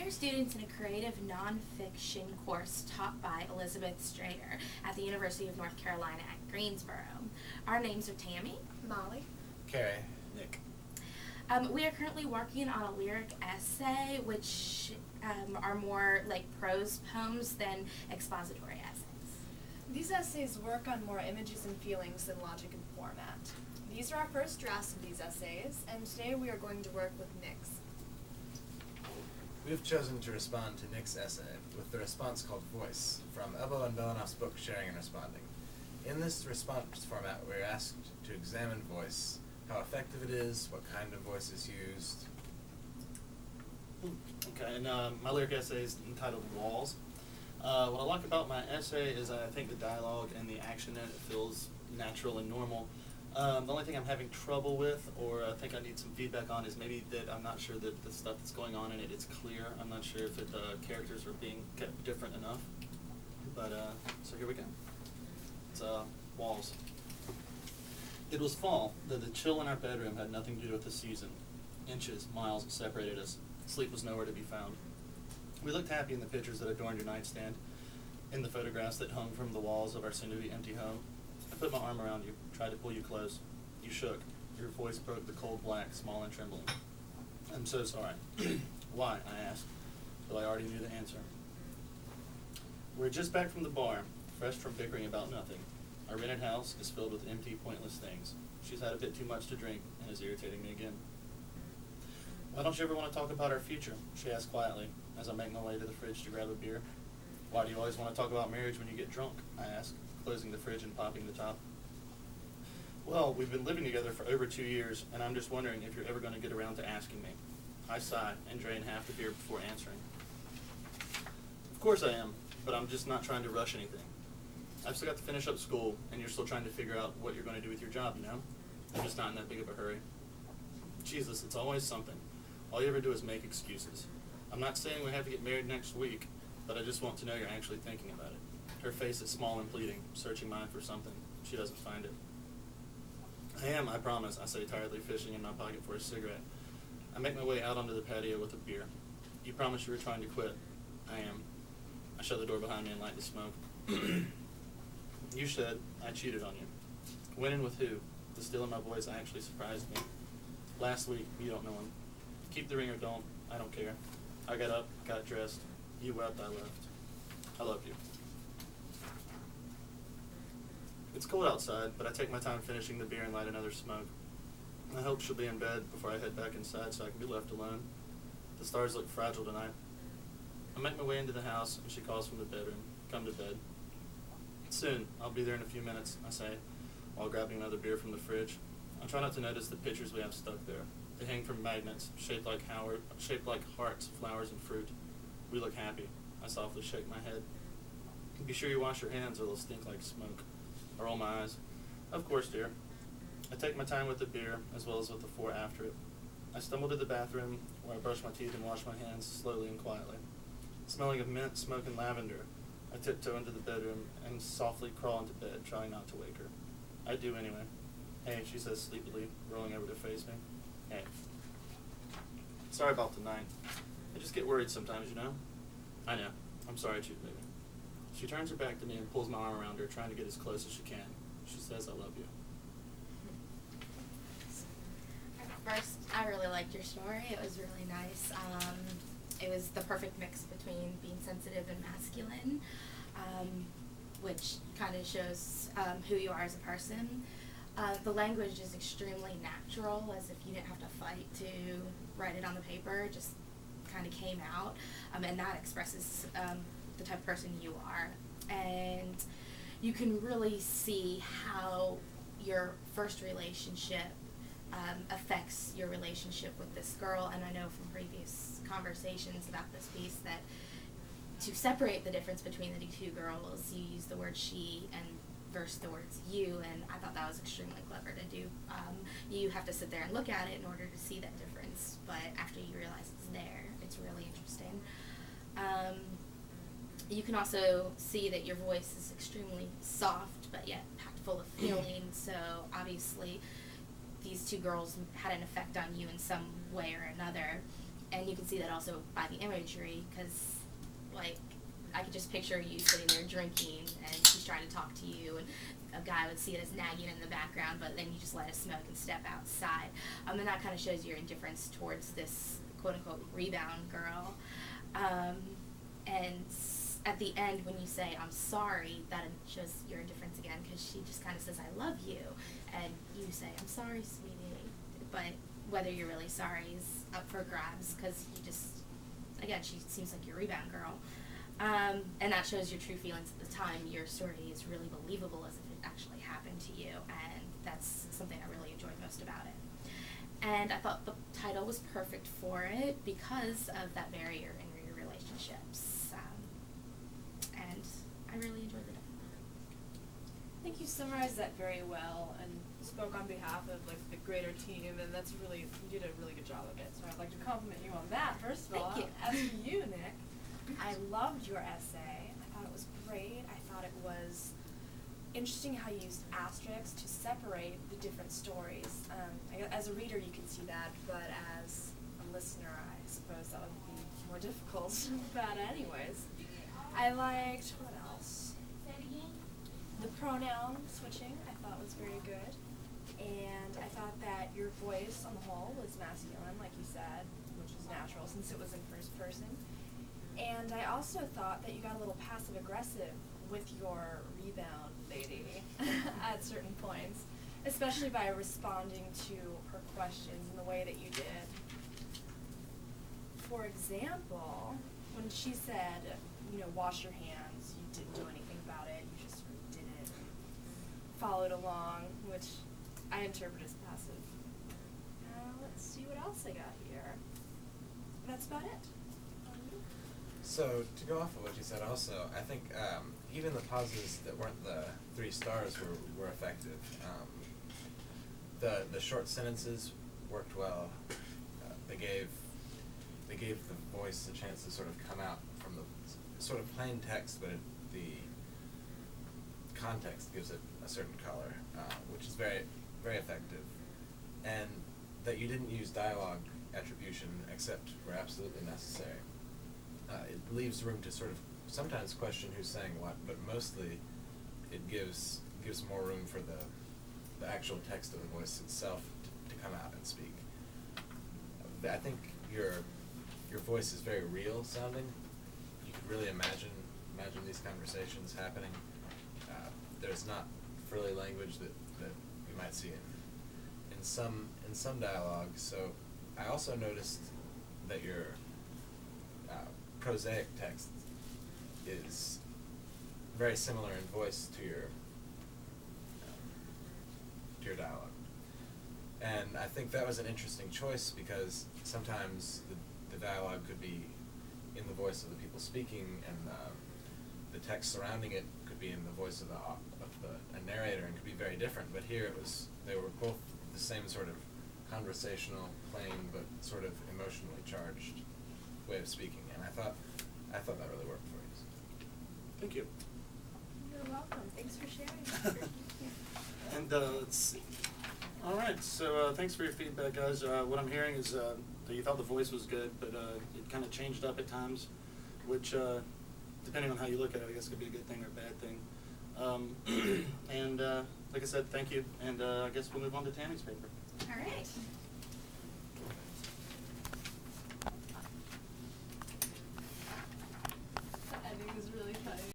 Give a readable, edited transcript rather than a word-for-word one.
are students in a creative nonfiction course taught by Elizabeth Strader at the University of North Carolina at Greensboro. Our names are Tammy, Molly, Carrie, Nick. We are currently working on a lyric essay, which are more like prose poems than expository essays. these essays work on more images and feelings than logic and format. These are our first drafts of these essays, and today we are going to work with Nick's. We have chosen to respond to Nick's essay with the response called Voice from Ebo and Belanoff's book Sharing and Responding. In this response format, we're asked to examine voice, how effective it is, what kind of voice is used. Okay, and my lyric essay is entitled Walls. What I like about my essay is I think the dialogue and the action in it feels natural and normal. The only thing I'm having trouble with, or I think I need some feedback on, is maybe that I'm not sure that the stuff that's going on in it is clear. I'm not sure if the characters are being kept different enough. But, so here we go. It's Walls. It was fall, though the chill in our bedroom had nothing to do with the season. Inches, miles separated us. Sleep was nowhere to be found. We looked happy in the pictures that adorned your nightstand, in the photographs that hung from the walls of our soon-to-be empty home. I put my arm around you, tried to pull you close. You shook. Your voice broke the cold black, small and trembling. I'm so sorry. Why? I asked, though I already knew the answer. We're just back from the bar, fresh from bickering about nothing. Our rented house is filled with empty, pointless things. She's had a bit too much to drink and is irritating me again. Why don't you ever want to talk about our future? She asked quietly, as I make my way to the fridge to grab a beer. Why do you always want to talk about marriage when you get drunk? I asked, closing the fridge and popping the top. Well, we've been living together for over 2 years, and I'm just wondering if you're ever going to get around to asking me. I sigh and drain half the beer before answering. Of course I am, but I'm just not trying to rush anything. I've still got to finish up school, and you're still trying to figure out what you're going to do with your job, you know? I'm just not in that big of a hurry. Jesus, it's always something. All you ever do is make excuses. I'm not saying we have to get married next week, but I just want to know you're actually thinking about it. Her face is small and pleading, searching mine for something. She doesn't find it. I am, I promise, I say tiredly, fishing in my pocket for a cigarette. I make my way out onto the patio with a beer. You promised you were trying to quit. I am. I shut the door behind me and light the smoke. You said I cheated on you. When and with who? The still in my voice actually surprised me. Last week, you don't know him. Keep the ring or don't, I don't care. I got up, got dressed. You wept, I left. I love you. It's cold outside, but I take my time finishing the beer and light another smoke. I hope she'll be in bed before I head back inside so I can be left alone. The stars look fragile tonight. I make my way into the house, and she calls from the bedroom. Come to bed. Soon. I'll be there in a few minutes, I say, while grabbing another beer from the fridge. I try not to notice the pictures we have stuck there. They hang from magnets, shaped like hearts, flowers, and fruit. We look happy. I softly shake my head. Be sure you wash your hands or they'll stink like smoke. I roll my eyes. Of course, dear. I take my time with the beer, as well as with the 4 after it. I stumble to the bathroom, where I brush my teeth and wash my hands slowly and quietly. Smelling of mint, smoke, and lavender, I tiptoe into the bedroom and softly crawl into bed, trying not to wake her. I do anyway. Hey, she says sleepily, rolling over to face me. Hey. Sorry about the night. I just get worried sometimes, you know? I know. I'm sorry too, baby. She turns her back to me and pulls my arm around her, trying to get as close as she can. She says, I love you. First, I really liked your story. It was really nice. It was the perfect mix between being sensitive and masculine, which kind of shows who you are as a person. The language is extremely natural, as if you didn't have to fight to write it on the paper. It just kind of came out, and that expresses the type of person you are. And you can really see how your first relationship affects your relationship with this girl. And I know from previous conversations about this piece that to separate the difference between the two girls, you use the word she and versus the words you, and I thought that was extremely clever to do. You have to sit there and look at it in order to see that difference, but after you realize it's there, it's really interesting. You can also see that your voice is extremely soft, but yet packed full of feeling, so obviously these two girls had an effect on you in some way or another, and you can see that also by the imagery, because, like, I could just picture you sitting there drinking, and she's trying to talk to you, and a guy would see it as nagging in the background, but then you just let it smoke and step outside. And that kind of shows your indifference towards this quote-unquote rebound girl. And at the end, when you say, I'm sorry, that shows your indifference again, because she just kind of says, I love you, and you say, I'm sorry, sweetie. But whether you're really sorry is up for grabs, because you just, again, she seems like your rebound girl. And that shows your true feelings at the time. Your story is really believable as if it actually happened to you, and that's something I really enjoyed most about it. And I thought the title was perfect for it because of that barrier in your relationships. And I really enjoyed it. I think you summarized that very well and spoke on behalf of like the greater team, and that's really, you did a really good job of it. So I'd like to compliment you on that, first of all. Thank you. As for you, Nick, I loved your essay. I thought it was great. I thought it was interesting how you used asterisks to separate the different stories. As a reader, you can see that, but as a listener, I suppose that would be more difficult. But anyways, I liked, what else? The pronoun switching I thought was very good. And I thought that your voice on the whole was masculine, like you said, which is natural since it was in first person. And I also thought that you got a little passive-aggressive with your rebound lady at certain points, especially by responding to her questions in the way that you did. For example, when she said, wash your hands, you didn't do anything about it, you just sort of did it, followed along, which I interpret as passive. Let's see what else I got here. That's about it. So, to go off of what you said also, I think even the pauses that weren't the 3 stars were effective. The short sentences worked well. They gave the voice a chance to sort of come out from the sort of plain text, but the context gives it a certain color, which is very, very effective. And that you didn't use dialogue attribution except where absolutely necessary. It leaves room to sort of sometimes question who's saying what, but mostly it gives more room for the actual text of the voice itself to come out and speak. I think your voice is very real sounding. You could really imagine these conversations happening. There's not frilly language that you might see in some dialogue. So I also noticed that your prosaic text is very similar in voice to your dialogue. And I think that was an interesting choice because sometimes the dialogue could be in the voice of the people speaking, and the text surrounding it could be in the voice of a narrator, and could be very different. But here they were both the same sort of conversational, plain, but sort of emotionally charged way of speaking, and I thought that really worked for you. Thank you. You're welcome. Thanks for sharing. And let's see. All right, so thanks for your feedback, guys. What I'm hearing is that you thought the voice was good, but it kind of changed up at times, which, depending on how you look at it, I guess could be a good thing or a bad thing. And like I said, thank you, and I guess we'll move on to Tammy's paper. All right.